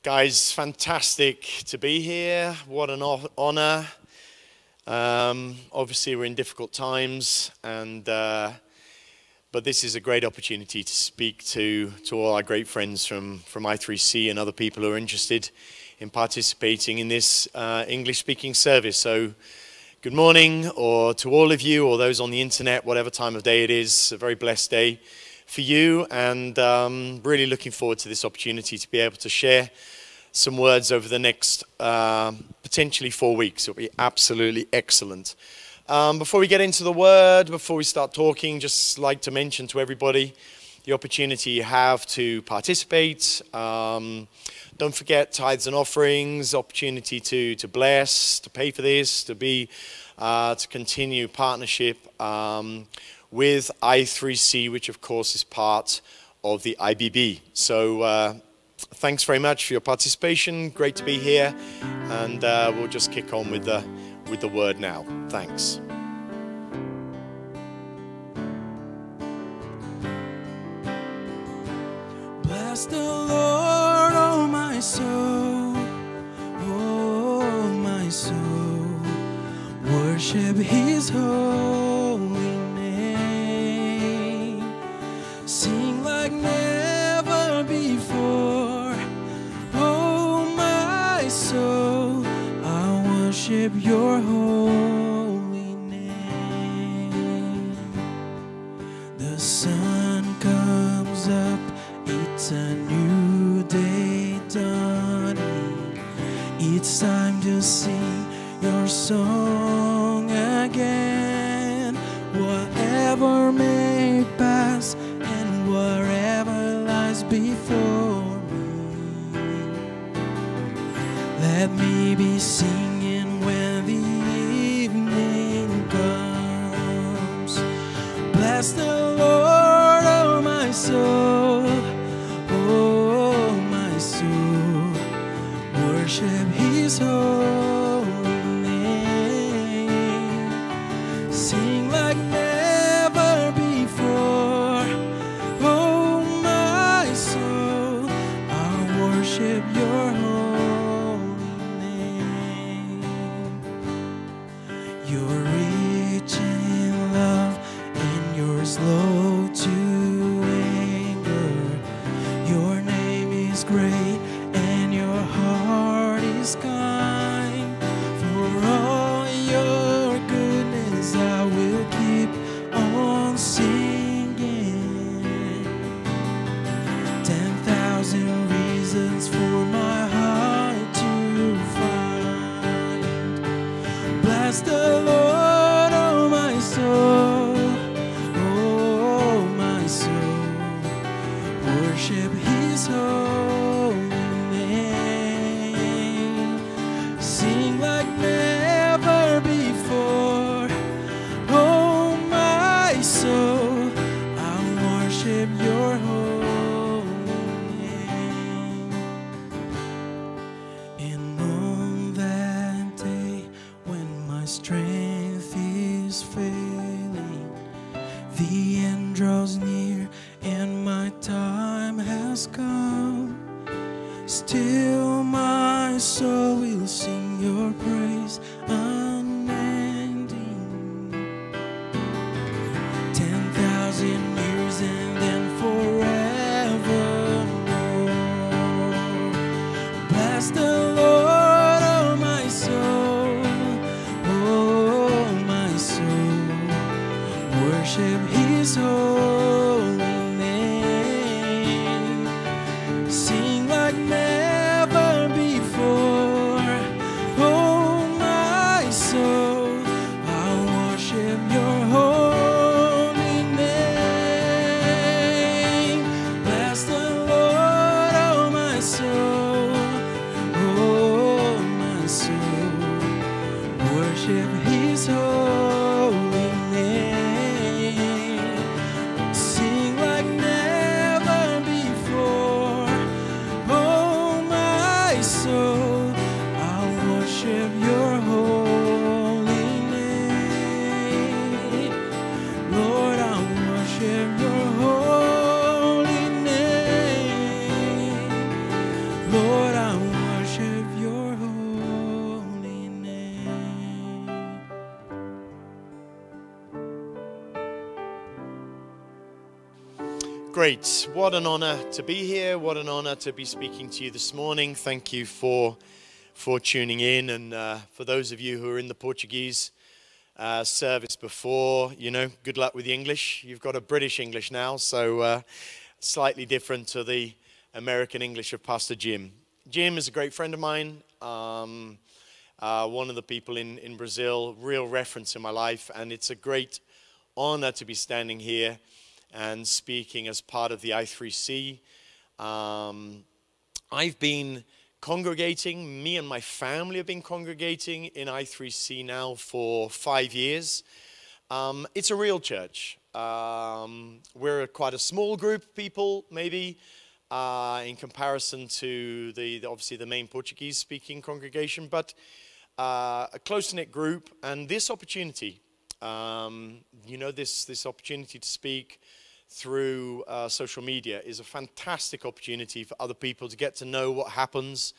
Guys, fantastic to be here. What an honor. Obviously, we're in difficult times, but this is a great opportunity to speak to all our great friends from i3C and other people who are interested in participating in this English-speaking service. So, good morning, or to all of you, or those on the internet, whatever time of day it is. A very blessed day for you, and really looking forward to this opportunity to be able to share some words over the next potentially 4 weeks. It'll be absolutely excellent. Before we get into the word, before we start talking, just like to mention to everybody the opportunity you have to participate. Don't forget tithes and offerings, opportunity to bless, to pay for this, to continue partnership with i3C, which of course is part of the IBB. So thanks very much for your participation. Great to be here, and we'll just kick on with the word now. Thanks. Bless the Lord, oh my soul, oh my soul. Worship His holy name. Sing like never before, oh my soul. I worship Your holy name. The sun comes up, it's a new day dawning. It's time to sing Your song again. Whatever may pass and whatever lies before me, let me be singing when the evening comes. Bless the Lord, oh my soul, oh my soul. Worship His holy name. Sing like never before, oh my soul. I worship Your holy name. You're rich in love and You're slow to anger. Your name is great and Your heart is kind. For all Your goodness I will keep on singing. 10,000 reasons for my heart to find. Bless the Lord, oh my soul, oh my soul. Worship His holy name. Sing like never before, oh my soul. I worship Your holy name. And on that day when my strength is failing, the end draws near and my time has come, still my soul will sing Your praise unending. 10,000 years and then forevermore. Bless the Lord, oh my soul, oh my soul. Worship His holy name. Sing like never before, oh my soul. I worship Your holy name. Bless the Lord, oh my soul, oh my soul. Worship His holy name. Great. What an honor to be here. What an honor to be speaking to you this morning. Thank you for tuning in. And for those of you who are in the Portuguese service before, good luck with the English. You've got a British English now, so slightly different to the American English of Pastor Jim. Jim is a great friend of mine. One of the people in Brazil, real reference in my life. And it's a great honor to be standing here and speaking as part of the i3C. I've been congregating, me and my family have been congregating in i3C now for 5 years. It's a real church. We're quite a small group of people, maybe, in comparison to obviously the main Portuguese-speaking congregation, but a close-knit group. And this opportunity, this opportunity to speak through social media is a fantastic opportunity for other people to get to know what happens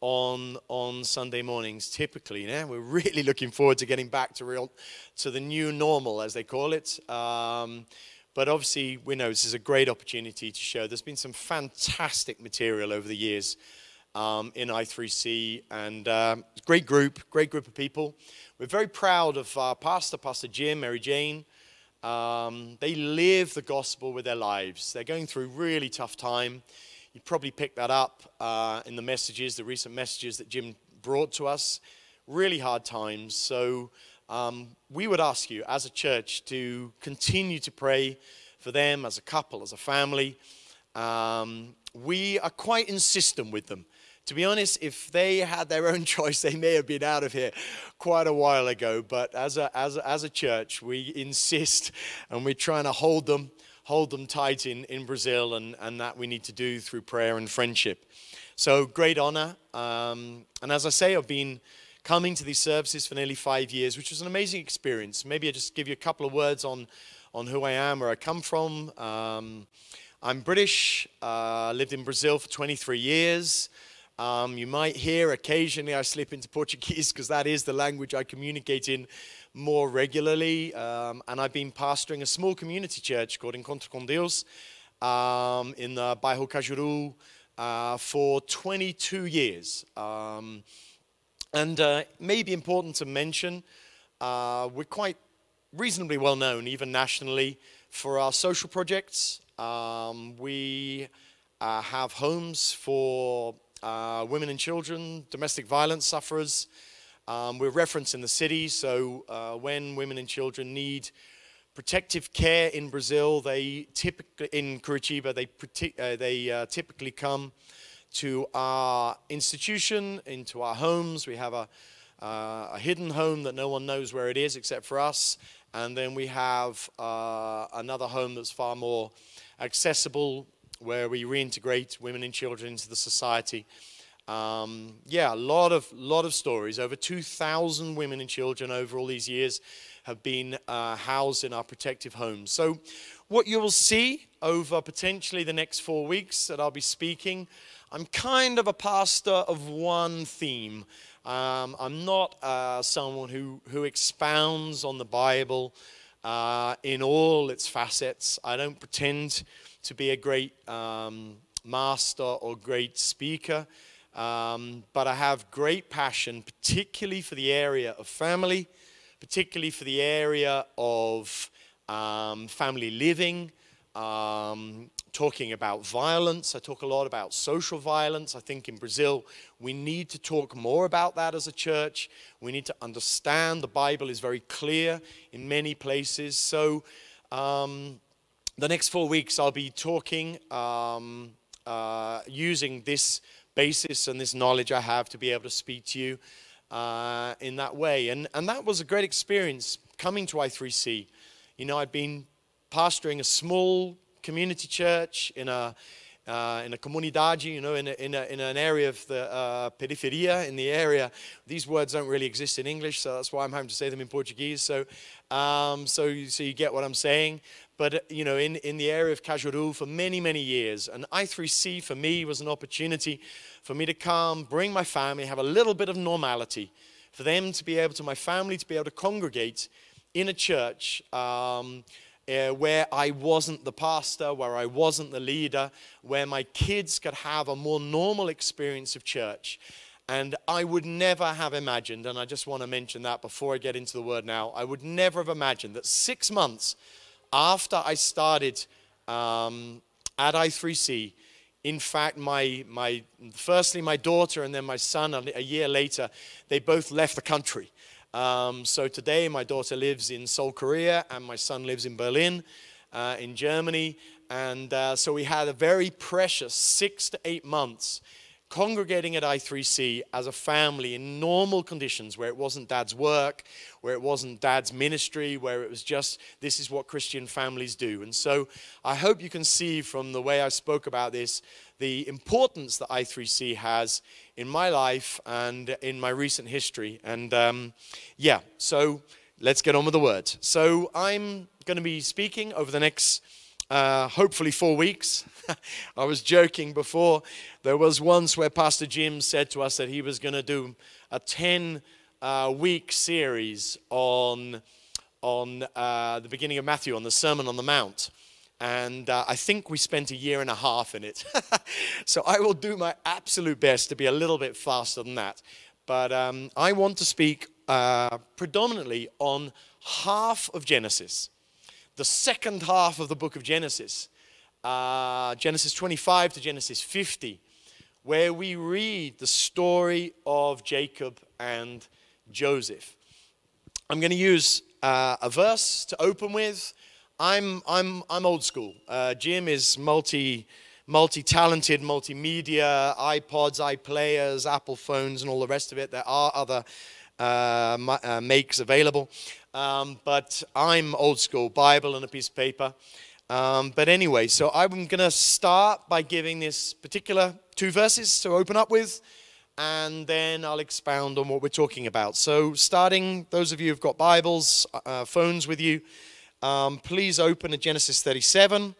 on Sunday mornings. Typically, we're really looking forward to getting back to the new normal, as they call it. But obviously, we know this is a great opportunity to show. There's been some fantastic material over the years in i3C, and great group of people. We're very proud of our Pastor Jim, Mary Jane. They live the gospel with their lives. They're going through a really tough time. You probably picked that up in the recent messages that Jim brought to us. Really hard times. So we would ask you as a church to continue to pray for them as a couple, as a family. We are quite insistent with them. To be honest, if they had their own choice, they may have been out of here quite a while ago. But as a church, we insist, and we're trying to hold them tight in Brazil, and that we need to do through prayer and friendship. So great honor. And as I say, I've been coming to these services for nearly 5 years, which was an amazing experience. Maybe I'll just give you a couple of words on who I am, where I come from. I'm British, lived in Brazil for 23 years. You might hear occasionally I slip into Portuguese because that is the language I communicate in more regularly. And I've been pastoring a small community church called Encontro com Deus in the bairro Cajuru for 22 years. And it may be important to mention, we're quite reasonably well known, even nationally, for our social projects. We have homes for women and children, domestic violence sufferers. We're referenced in the city, so when women and children need protective care in Brazil, in Curitiba, they typically come to our institution, into our homes. We have a hidden home that no one knows where it is except for us, and then we have another home that's far more accessible, where we reintegrate women and children into the society. A lot of stories. Over 2,000 women and children over all these years have been housed in our protective homes. So what you will see over potentially the next 4 weeks that I'll be speaking, I'm kind of a pastor of one theme. I'm not someone who expounds on the Bible in all its facets. I don't pretend to be a great master or great speaker, but I have great passion, particularly for the area of family, particularly for the area of family living, talking about violence. I talk a lot about social violence. I think in Brazil, we need to talk more about that as a church. We need to understand the Bible is very clear in many places. So the next 4 weeks, I'll be talking, using this basis and this knowledge I have to be able to speak to you in that way. And that was a great experience coming to i3C. I'd been pastoring a small community church in a comunidade, in an area of the periferia, in the area. These words don't really exist in English, so that's why I'm having to say them in Portuguese. So you get what I'm saying. But in the area of Cajuru for many, many years, and i3C for me was an opportunity for me to come, bring my family, have a little bit of normality, for them to be able to, my family to be able to congregate in a church where I wasn't the pastor, where I wasn't the leader, where my kids could have a more normal experience of church. And I would never have imagined, and I just want to mention that before I get into the word now, I would never have imagined that 6 months after I started at i3C, in fact, firstly my daughter and then my son, a year later, they both left the country. So today my daughter lives in Seoul, Korea, and my son lives in Berlin, in Germany. And so we had a very precious 6 to 8 months congregating at i3C as a family in normal conditions, where it wasn't dad's work, where it wasn't dad's ministry, where it was just, this is what Christian families do. And so I hope you can see from the way I spoke about this, the importance that i3C has in my life and in my recent history. And yeah, so let's get on with the word. So I'm going to be speaking over the next hopefully 4 weeks. I was joking before. There was once where Pastor Jim said to us that he was going to do a 10-week series on the beginning of Matthew, on the Sermon on the Mount. And I think we spent a year and a half in it. So I will do my absolute best to be a little bit faster than that. But I want to speak predominantly on half of Genesis. The second half of the book of Genesis, Genesis 25 to Genesis 50, where we read the story of Jacob and Joseph. I'm going to use a verse to open with. I'm old school. Jim is multi-talented, multimedia, iPods, iPlayers, Apple phones, and all the rest of it. There are other makes available. But I'm old school, Bible and a piece of paper. But anyway, so I'm going to start by giving this particular 2 verses to open up with, and then I'll expound on what we're talking about. So starting, those of you who've got Bibles, phones with you, please open to Genesis 37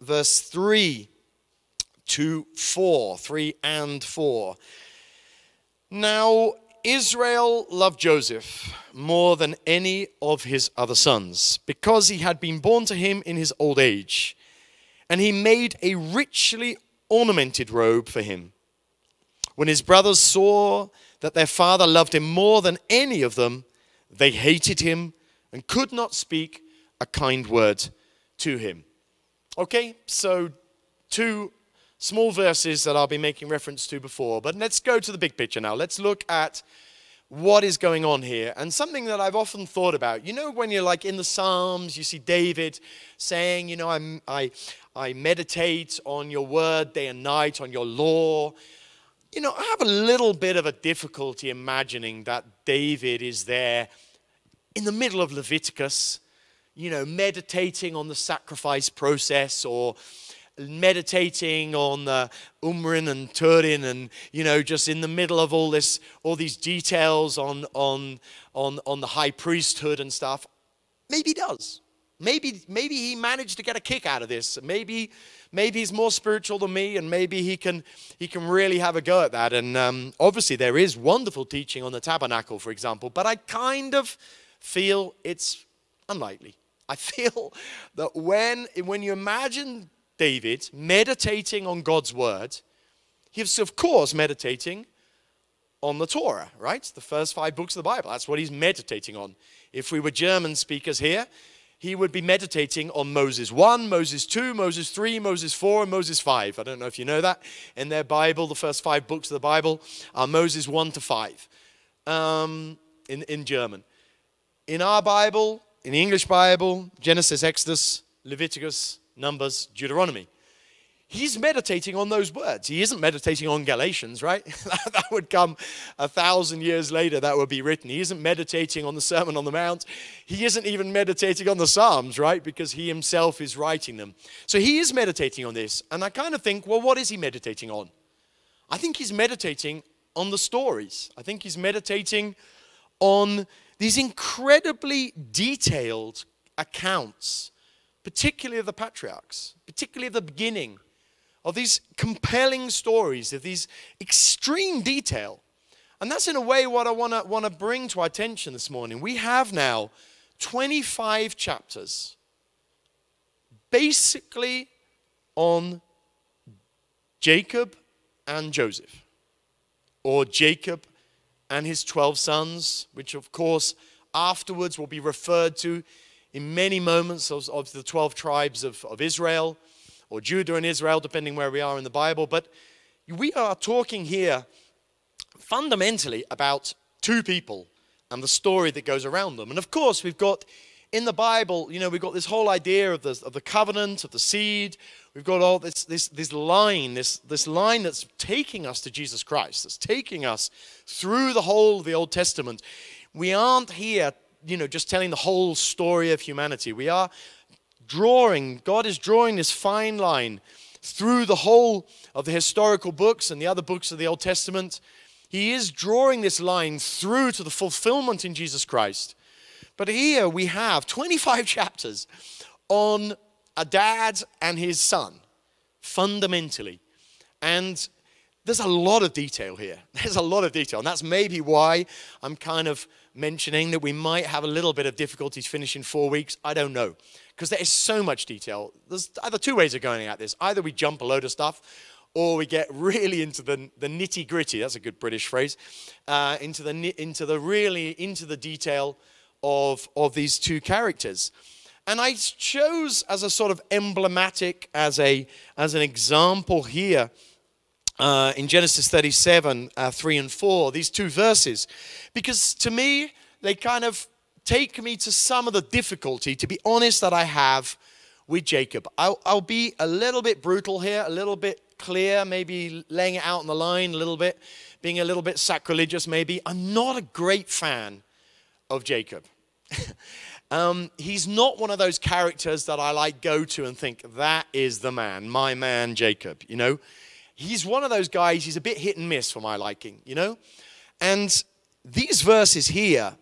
verse 3 to 4, 3 and 4. Now, Israel loved Joseph more than any of his other sons, because he had been born to him in his old age, and he made a richly ornamented robe for him. When his brothers saw that their father loved him more than any of them, they hated him and could not speak a kind word to him. Okay, so 2 small verses that I'll be making reference to before. But let's go to the big picture now. Let's look at what is going on here. And something that I've often thought about. You know, when you're like in the Psalms, you see David saying, you know, I meditate on your word day and night, on your law. You know, I have a little bit of a difficulty imagining that David is there in the middle of Leviticus, you know, meditating on the sacrifice process, or meditating on the Urim and Turim, and you know, just in the middle of all these details on the high priesthood and stuff. Maybe he does. Maybe he managed to get a kick out of this. Maybe he's more spiritual than me, and maybe he can really have a go at that. And obviously there is wonderful teaching on the tabernacle, for example, but I kind of feel it's unlikely. I feel that when you imagine David meditating on God's word, he's of course meditating on the Torah, right? The first 5 books of the Bible. That's what he's meditating on. If we were German speakers here, he would be meditating on Moses 1, Moses 2, Moses 3, Moses 4, and Moses 5. I don't know if you know that. In their Bible, the first 5 books of the Bible are Moses 1 to 5 in German. In our Bible, in the English Bible, Genesis, Exodus, Leviticus, Numbers, Deuteronomy. He's meditating on those words. He isn't meditating on Galatians, right? That would come 1,000 years later, that would be written. He isn't meditating on the Sermon on the Mount. He isn't even meditating on the Psalms, right? Because he himself is writing them. So he is meditating on this. And I kind of think, well, what is he meditating on? I think he's meditating on the stories. I think he's meditating on these incredibly detailed accounts, particularly of the patriarchs, particularly at the beginning, of these compelling stories, of these extreme detail. And that's in a way what I want to bring to our attention this morning. We have now 25 chapters basically on Jacob and Joseph, or Jacob and his 12 sons, which of course afterwards will be referred to in many moments of the 12 tribes of Israel, or Judah and Israel, depending where we are in the Bible. But we are talking here fundamentally about two people and the story that goes around them. And of course, we've got in the Bible, we've got this whole idea of the covenant, of the seed. We've got all this line that's taking us to Jesus Christ, that's taking us through the whole of the Old Testament. We aren't here, just telling the whole story of humanity. We are God is drawing this fine line through the whole of the historical books and the other books of the Old Testament. He is drawing this line through to the fulfillment in Jesus Christ. But here we have 25 chapters on a dad and his son, fundamentally. And there's a lot of detail here. There's a lot of detail. And that's maybe why I'm kind of mentioning that we might have a little bit of difficulties finishing 4 weeks. I don't know. Because there is so much detail. There's either two ways of going at this. Either we jump a load of stuff, or we get really into the nitty-gritty. That's a good British phrase. Into the detail of these two characters. And I chose as a sort of emblematic, as an example here, in Genesis 37, 3 and 4, these two verses. Because to me, they kind of take me to some of the difficulty, to be honest, that I have with Jacob. I'll be a little bit brutal here, a little bit clear, maybe laying it out on the line a little bit, being a little bit sacrilegious maybe. I'm not a great fan of Jacob. He's not one of those characters that I go to and think, that is the man, my man Jacob, He's one of those guys, he's a bit hit and miss for my liking, And these verses here,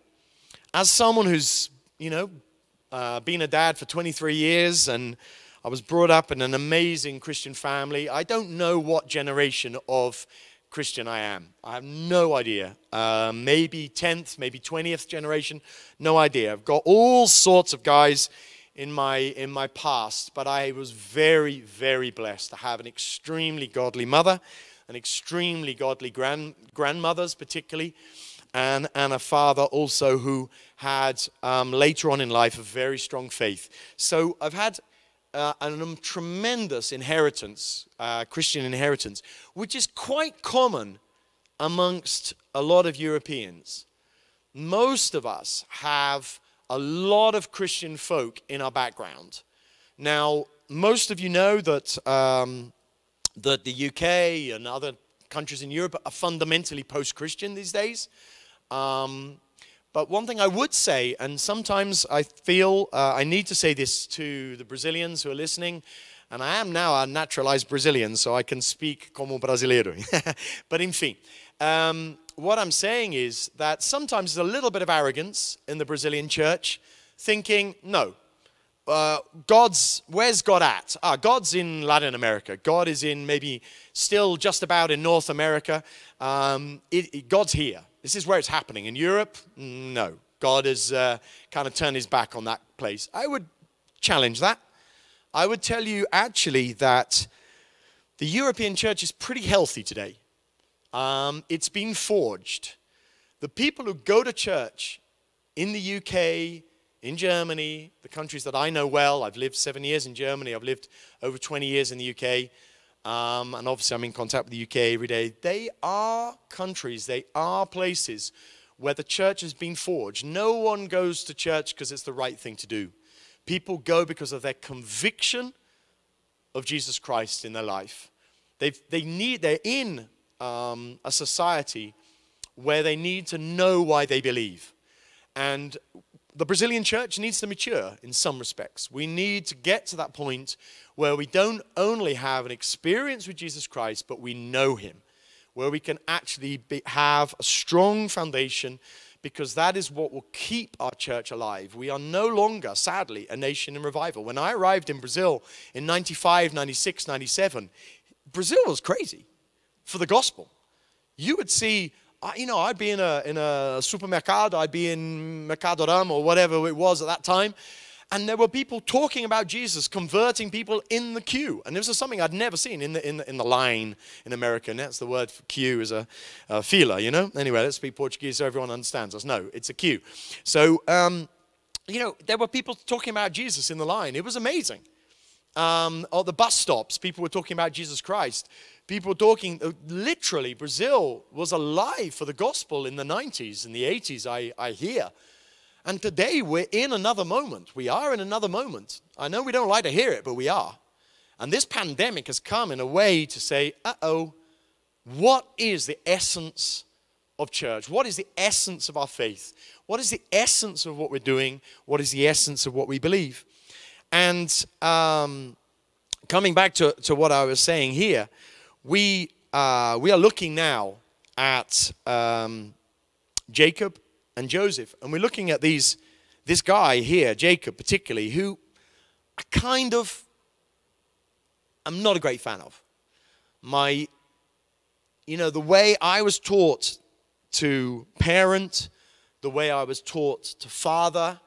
as someone who's, been a dad for 23 years, and I was brought up in an amazing Christian family, I don't know what generation of Christian I am. I have no idea. Maybe 10th, maybe 20th generation, no idea. I've got all sorts of guys in my past, but I was very, very blessed to have an extremely godly mother, an extremely godly grandmothers particularly, and a father also who had later on in life a very strong faith. So I've had a tremendous inheritance, Christian inheritance, which is quite common amongst a lot of Europeans. Most of us have a lot of Christian folk in our background. Now, most of you know that that the UK and other countries in Europe are fundamentally post-Christian these days. But one thing I would say, and sometimes I feel I need to say this to the Brazilians who are listening, and I am now a naturalized Brazilian, so I can speak como brasileiro. But enfim, what I'm saying is that sometimes there's a little bit of arrogance in the Brazilian church, thinking, no, where's God at? God's in Latin America. God is in maybe still just about in North America. God's here. This is where it's happening. In Europe, no. God has kind of turned his back on that place. I would challenge that. I would tell you actually that the European church is pretty healthy today. It's been forged. The people who go to church in the UK, in Germany, the countries that I know well, I've lived 7 years in Germany, I've lived over 20 years in the UK, and obviously I'm in contact with the UK every day. They are countries, they are places where the church has been forged. No one goes to church because it's the right thing to do. People go because of their conviction of Jesus Christ in their life. They're in a society where they need to know why they believe. And the Brazilian church needs to mature in some respects. We need to get to that point where we don't only have an experience with Jesus Christ, but we know him, where we can actually have a strong foundation, because that is what will keep our church alive. We are no longer, sadly, a nation in revival. When I arrived in Brazil in 95, 96, 97, Brazil was crazy for the gospel. You would see I'd be in a supermercado, I'd be in Mercadoram or whatever it was at that time, and there were people talking about Jesus, converting people in the queue. And this was something I'd never seen in the line in America. And that's the word for queue, is a fila, you know. Anyway, let's speak Portuguese so everyone understands us. No, it's a queue. So, there were people talking about Jesus in the line. It was amazing. Or the bus stops, people were talking about Jesus Christ. People were talking, literally, Brazil was alive for the gospel in the 90s and the 80s, I hear. And today we're in another moment. We are in another moment. I know we don't like to hear it, but we are. And this pandemic has come in a way to say, what is the essence of church? What is the essence of our faith? What is the essence of what we're doing? What is the essence of what we believe? And coming back to what I was saying here, we are looking now at Jacob and Joseph, and we're looking at this guy here, Jacob particularly, who I'm not a great fan of. The way I was taught to parent, the way I was taught to father,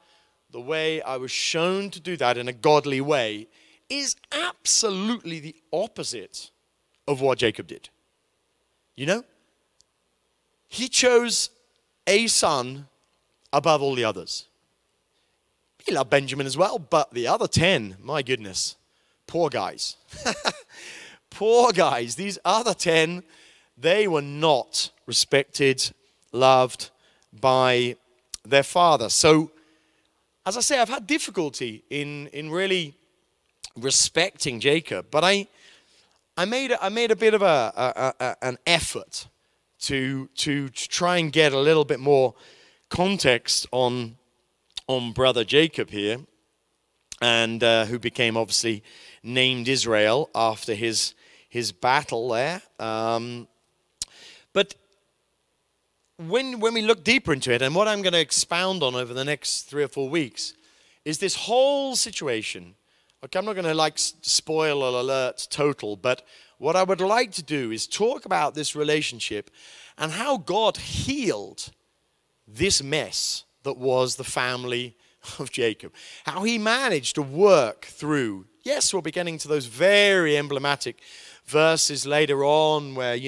the way I was shown to do that in a godly way is absolutely the opposite of what Jacob did. You know? He chose a son above all the others. He loved Benjamin as well, but the other 10, my goodness, poor guys. Poor guys. These other 10, they were not respected, loved by their father. So, as I say, I've had difficulty in really respecting Jacob, but I made a bit of an effort to try and get a little bit more context on brother Jacob here, and who became obviously named Israel after his battle there. But when we look deeper into it, and what I'm going to expound on over the next 3 or 4 weeks, is this whole situation. Okay, I'm not going to spoil alert total, but what I would like to do is talk about this relationship and how God healed this mess that was the family of Jacob. How he managed to work through. Yes, we'll be getting to those very emblematic verses later on where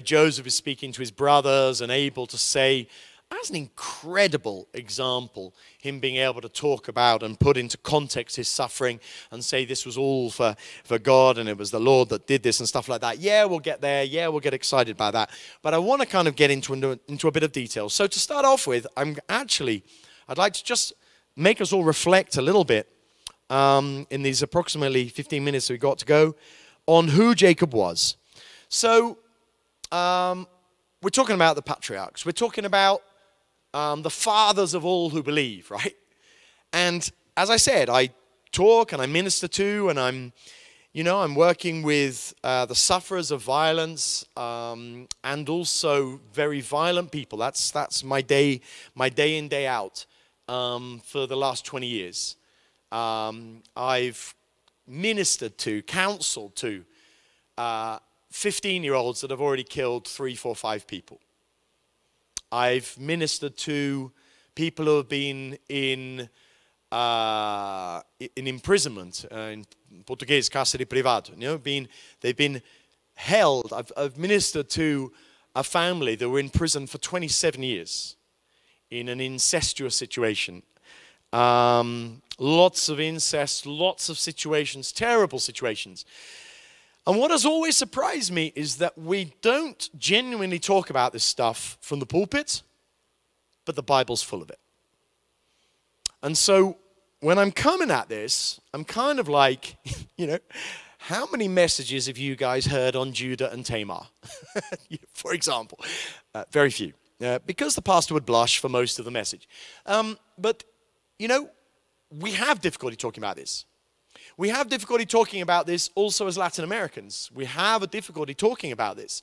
Joseph is speaking to his brothers and able to say, as an incredible example, him being able to talk about and put into context his suffering and say this was all for God and it was the Lord that did this and stuff like that. Yeah, we'll get there. Yeah, we'll get excited by that. But I want to kind of get into a bit of detail. So to start off with, I'd like to just make us all reflect a little bit in these approximately 15 minutes we've got to go on who Jacob was. So we're talking about the patriarchs. We're talking about the fathers of all who believe, right? And as I said, I talk and I minister to, and I'm working with the sufferers of violence and also very violent people. That's my day in, day out for the last 20 years. I've ministered to, counseled to 15-year-olds that have already killed 3, 4, 5 people. I've ministered to people who have been in imprisonment, in Portuguese, cárcere privado. They've been held. I've ministered to a family that were in prison for 27 years in an incestuous situation. Lots of incest, lots of situations, terrible situations. And what has always surprised me is that we don't genuinely talk about this stuff from the pulpit, but the Bible's full of it. And so when I'm coming at this, I'm kind of like, how many messages have you guys heard on Judah and Tamar? For example, very few. Because the pastor would blush for most of the message. But we have difficulty talking about this. We have difficulty talking about this also as Latin Americans. We have a difficulty talking about this.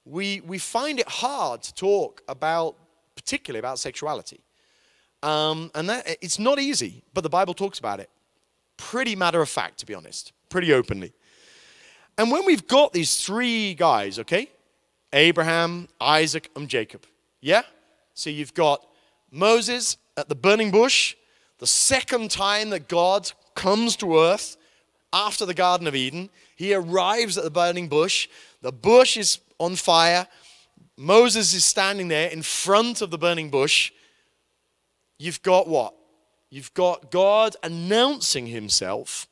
We find it hard to talk about, particularly about sexuality. And that, it's not easy, but the Bible talks about it. Pretty matter of fact, to be honest. Pretty openly. And when we've got these 3 guys, okay? Abraham, Isaac, and Jacob. Yeah? So you've got Moses at the burning bush, the second time that God comes to earth after the Garden of Eden. He arrives at the burning bush. The bush is on fire. Moses is standing there in front of the burning bush. You've got what? You've got God announcing himself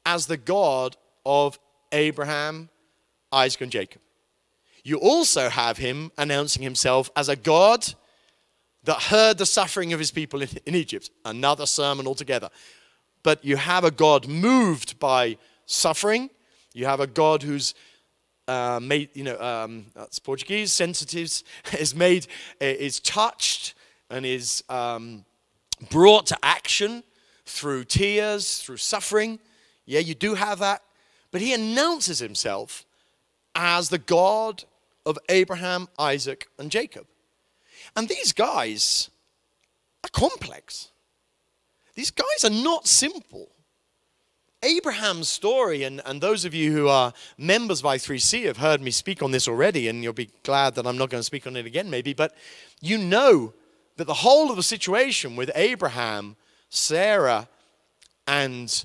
as the God of Abraham, Isaac, and Jacob. You also have him announcing himself as a God that heard the suffering of his people in Egypt. Another sermon altogether. But you have a God moved by suffering. You have a God who's made, that's Portuguese, sensitives, is touched and is brought to action through tears, through suffering. Yeah, you do have that. But he announces himself as the God of Abraham, Isaac, and Jacob. And these guys are complex. These guys are not simple. Abraham's story, and those of you who are members of i3C have heard me speak on this already, and you'll be glad that I'm not going to speak on it again maybe, but you know that the whole of the situation with Abraham, Sarah, and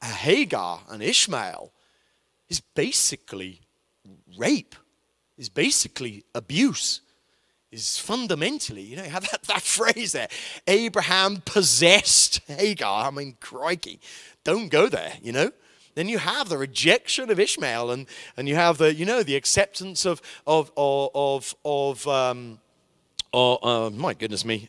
Hagar and Ishmael is basically rape, is basically abuse, is fundamentally, you have that phrase there, Abraham possessed Hagar. I mean, crikey, don't go there, Then you have the rejection of Ishmael, and you have the acceptance of my goodness me,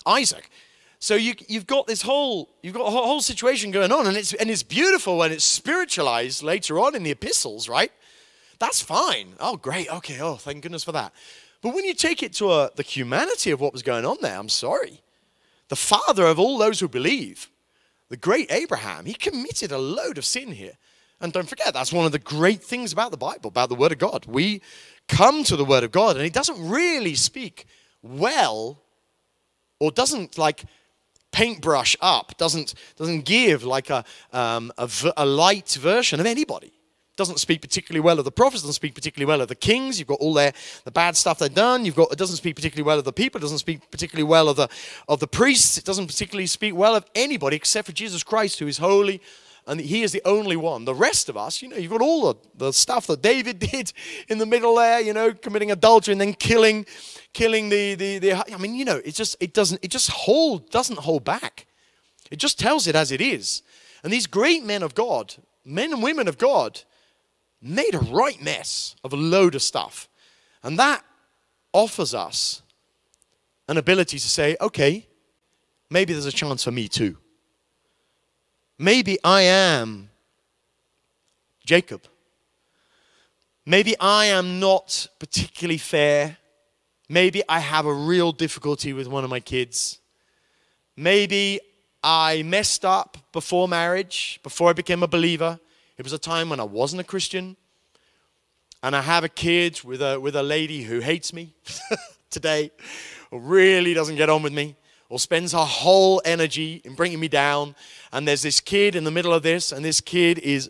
Isaac. So you've got a whole situation going on, and it's beautiful when it's spiritualized later on in the epistles, right? That's fine. Oh, great. Okay. Oh, thank goodness for that. But when you take it to the humanity of what was going on there, I'm sorry. The father of all those who believe, the great Abraham, he committed a load of sin here. And don't forget, that's one of the great things about the Bible, about the Word of God. We come to the Word of God, and it doesn't really speak well, or doesn't paintbrush up, doesn't give like a light version of anybody. Doesn't speak particularly well of the prophets, doesn't speak particularly well of the kings. You've got all the bad stuff they've done. It doesn't speak particularly well of the people. It doesn't speak particularly well of the priests. It doesn't particularly speak well of anybody except for Jesus Christ, who is holy, and he is the only one. The rest of us, you've got all the stuff that David did in the middle there, committing adultery and then killing the I mean, it just doesn't hold back. It just tells it as it is. And these great men of God, men and women of God, made a right mess of a load of stuff. And that offers us an ability to say, okay, maybe there's a chance for me too. Maybe I am Jacob. Maybe I am not particularly fair. Maybe I have a real difficulty with one of my kids. Maybe I messed up before marriage, before I became a believer. It was a time when I wasn't a Christian. And I have a kid with a lady who hates me today, or really doesn't get on with me, or spends her whole energy in bringing me down. And there's this kid in the middle of this, and this kid is,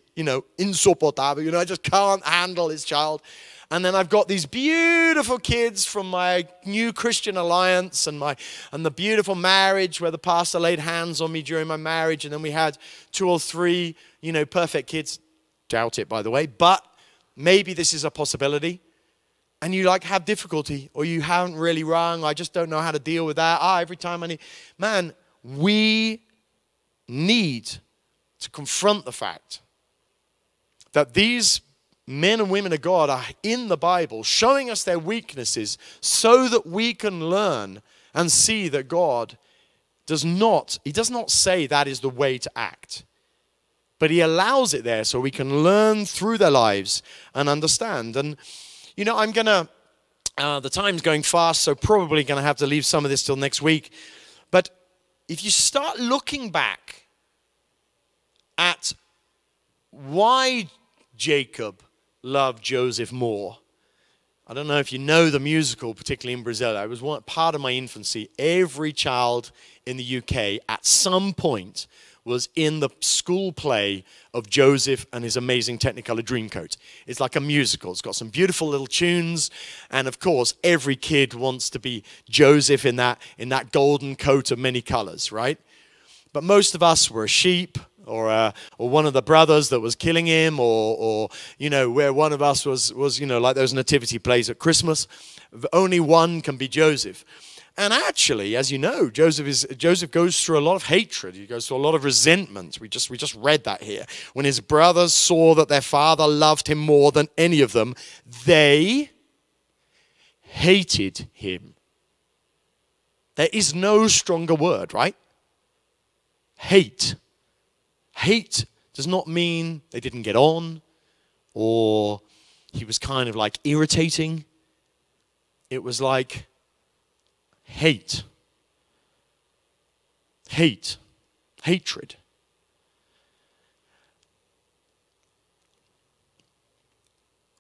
insupportable. I just can't handle this child. And then I've got these beautiful kids from my new Christian alliance and the beautiful marriage where the pastor laid hands on me during my marriage. And then we had 2 or 3, perfect kids. Doubt it, by the way. But maybe this is a possibility. And you have difficulty, or you haven't really rung. I just don't know how to deal with that. Every time I need. Man, we need to confront the fact that these men and women of God are in the Bible showing us their weaknesses so that we can learn and see that God does not say that is the way to act. But he allows it there so we can learn through their lives and understand. And, I'm going to, the time's going fast, so probably going to have to leave some of this till next week. But if you start looking back at why Jacob loved Joseph more. I don't know if you know the musical, particularly in Brazil. I was part of my infancy. Every child in the UK at some point was in the school play of Joseph and his amazing Technicolor Dreamcoat. It's like a musical. It's got some beautiful little tunes. And of course, every kid wants to be Joseph in that golden coat of many colors, right? But most of us were a sheep, or one of the brothers that was killing him, or where one of us was like those nativity plays at Christmas. Only one can be Joseph. And actually, as you know, Joseph goes through a lot of hatred. He goes through a lot of resentment. We just read that here. When his brothers saw that their father loved him more than any of them, they hated him. There is no stronger word, right? Hate. Hate does not mean they didn't get on, or he was kind of like irritating. It was like hate. Hate. Hatred.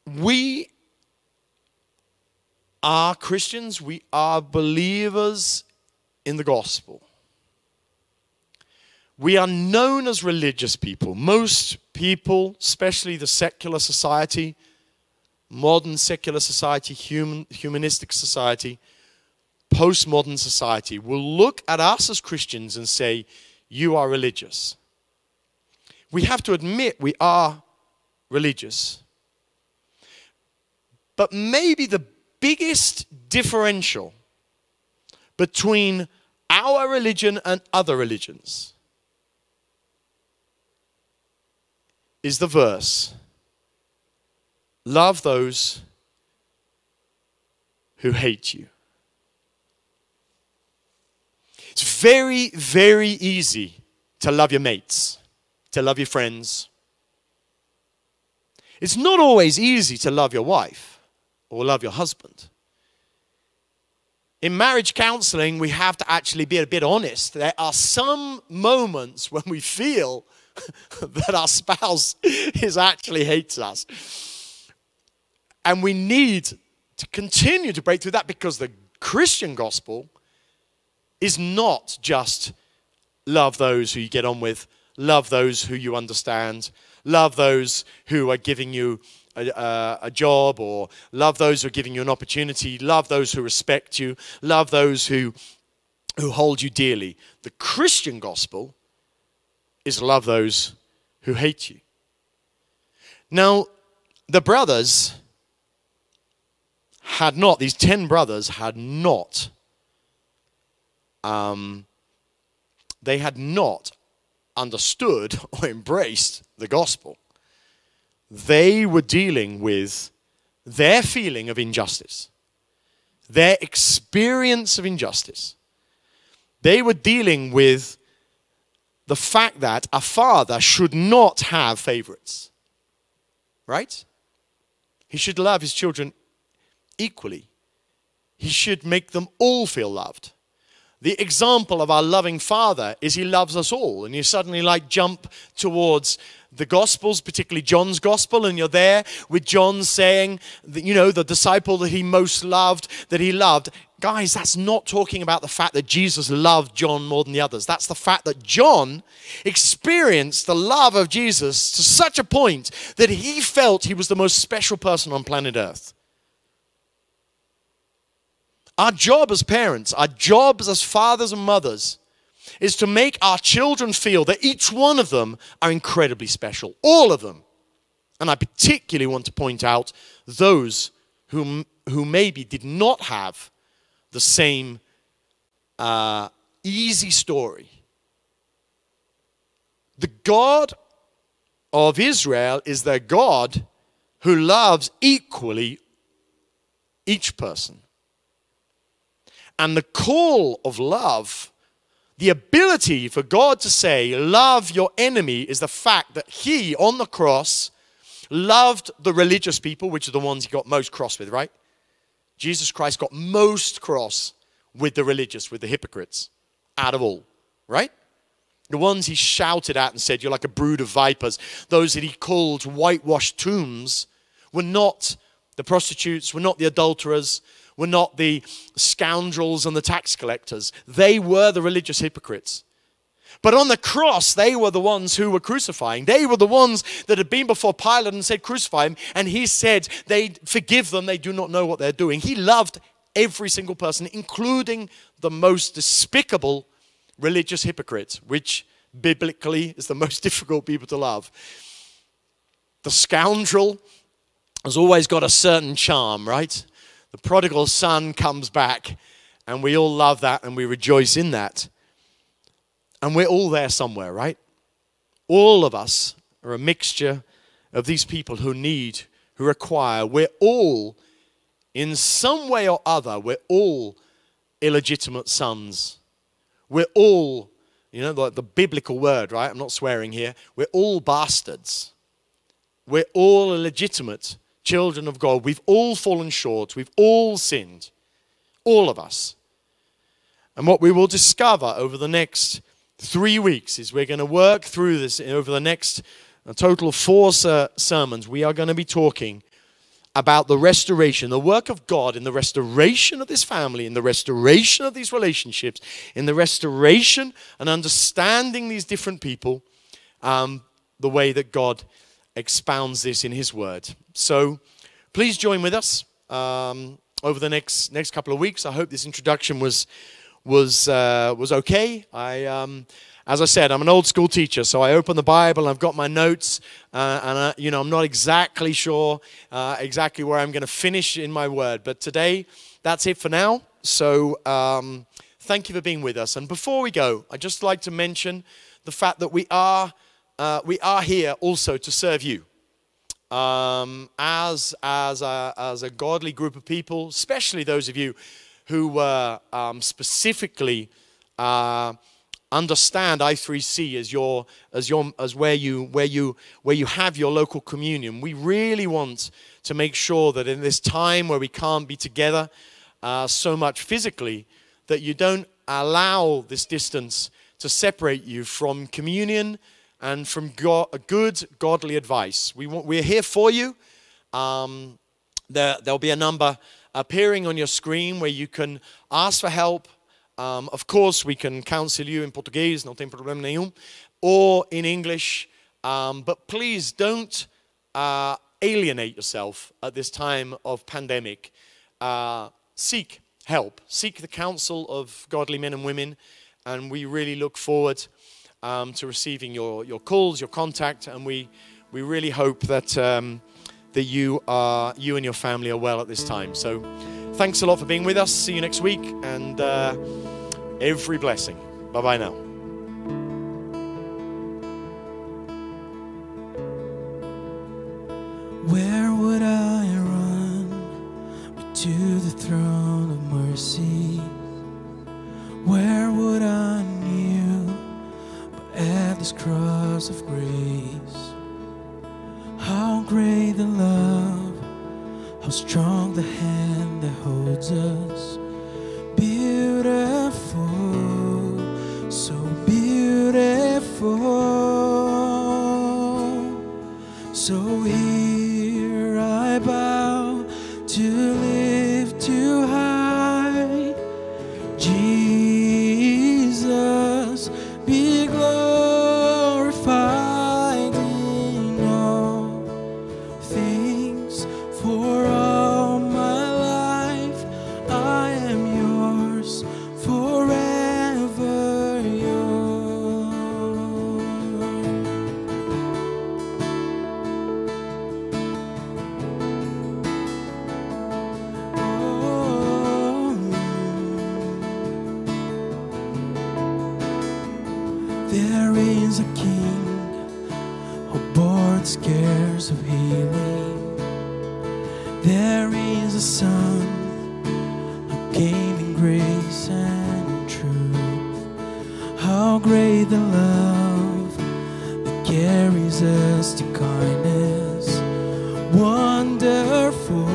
We are Christians. We are believers in the gospel. We are known as religious people. Most people, especially the secular society, modern secular society, humanistic society, postmodern society, will look at us as Christians and say, you are religious. We have to admit we are religious. But maybe the biggest differential between our religion and other religions is the verse, love those who hate you. It's very, very easy to love your mates, to love your friends. It's not always easy to love your wife or love your husband. In marriage counseling, we have to actually be a bit honest. There are some moments when we feel that our spouse actually hates us. And we need to continue to break through that, because the Christian gospel is not just love those who you get on with, love those who you understand, love those who are giving you a job, or love those who are giving you an opportunity, love those who respect you, love those who hold you dearly. The Christian gospel is love those who hate you. Now, the brothers had not, these 10 brothers had not, they had not understood or embraced the gospel. They were dealing with their feeling of injustice, their experience of injustice. They were dealing with the fact that a father should not have favorites, right? He should love his children equally. He should make them all feel loved. The example of our loving Father is he loves us all. And you suddenly jump towards the Gospels, particularly John's Gospel, and you're there with John saying, that, the disciple that he most loved, that he loved. Guys, that's not talking about the fact that Jesus loved John more than the others. That's the fact that John experienced the love of Jesus to such a point that he felt he was the most special person on planet Earth. Our job as parents, our jobs as fathers and mothers, is to make our children feel that each one of them are incredibly special. All of them. And I particularly want to point out those who maybe did not have the same easy story. The God of Israel is the God who loves equally each person. And the call of love, the ability for God to say, love your enemy, is the fact that he, on the cross, loved the religious people, which are the ones he got most cross with, right? Jesus Christ got most cross with the religious, with the hypocrites, out of all, right? The ones he shouted at and said, you're like a brood of vipers. Those that he called whitewashed tombs were not the prostitutes, were not the adulterers, were not the scoundrels and the tax collectors. They were the religious hypocrites. But on the cross, they were the ones who were crucifying. They were the ones that had been before Pilate and said, crucify him. And he said, they forgive them, they do not know what they're doing. He loved every single person, including the most despicable religious hypocrites, which biblically is the most difficult people to love. The scoundrel has always got a certain charm, right? The prodigal son comes back, and we all love that and we rejoice in that. And we're all there somewhere, right? All of us are a mixture of these people who need, who require. We're all, in some way or other, we're all illegitimate sons. We're all, you know, the biblical word, right? I'm not swearing here. We're all bastards. We're all illegitimate children of God. We've all fallen short. We've all sinned. All of us. And what we will discover over the next 3 weeks is we're going to work through this over the next a total of 4 sermons. We are going to be talking about the restoration, the work of God in the restoration of this family, in the restoration of these relationships, in the restoration and understanding these different people, the way that God expounds this in His Word. So please join with us over the next couple of weeks. I hope this introduction was okay. As I said, I'm an old school teacher, so I open the Bible and I've got my notes, and I'm not exactly sure exactly where I'm going to finish in my word. But today, that's it for now. So thank you for being with us. And before we go, I'd just like to mention the fact that we are here also to serve you. As a godly group of people, especially those of you who specifically understand i3C as where you have your local communion. We really want to make sure that in this time where we can't be together so much physically, that you don't allow this distance to separate you from communion and from good godly advice. We're here for you. There'll be a number appearing on your screen where you can ask for help. Of course, we can counsel you in Portuguese, no tem problema nenhum, or in English. But please don't alienate yourself at this time of pandemic. Seek help. Seek the counsel of godly men and women. And we really look forward to receiving your calls, your contact. And we really hope that you and your family are well at this time. So thanks a lot for being with us. See you next week, and every blessing. Bye-bye now. Where would I run but to the throne of mercy? Where would I kneel but at this cross of grace? How great the love, how strong the hand that holds us. Beautiful, so beautiful. So here I bow to lift you high. Jesus, be glorified in all things. For all my life I am yours, forever yours. Oh, there is a king who bore the scares of healing. There is a son who came in grace and in truth. How great the love that carries us to kindness. Wonderful,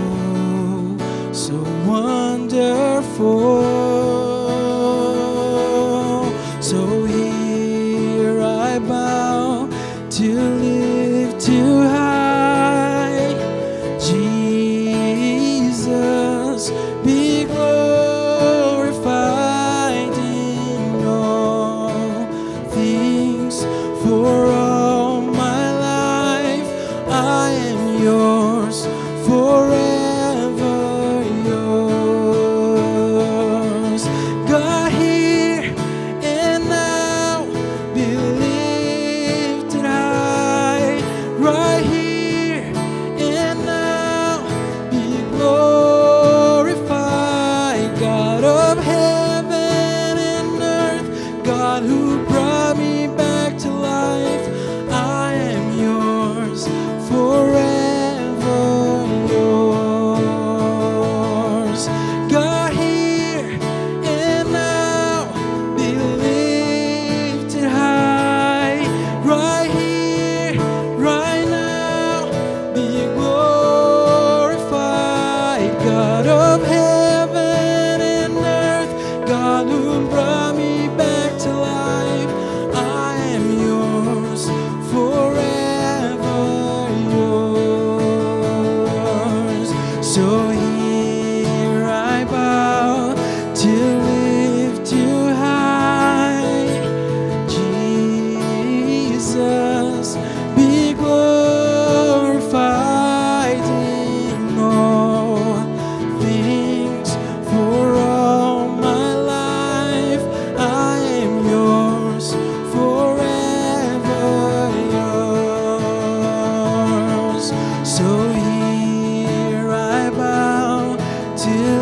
so wonderful. So here I bow to lift you high. Jesus, be glorified in all things. till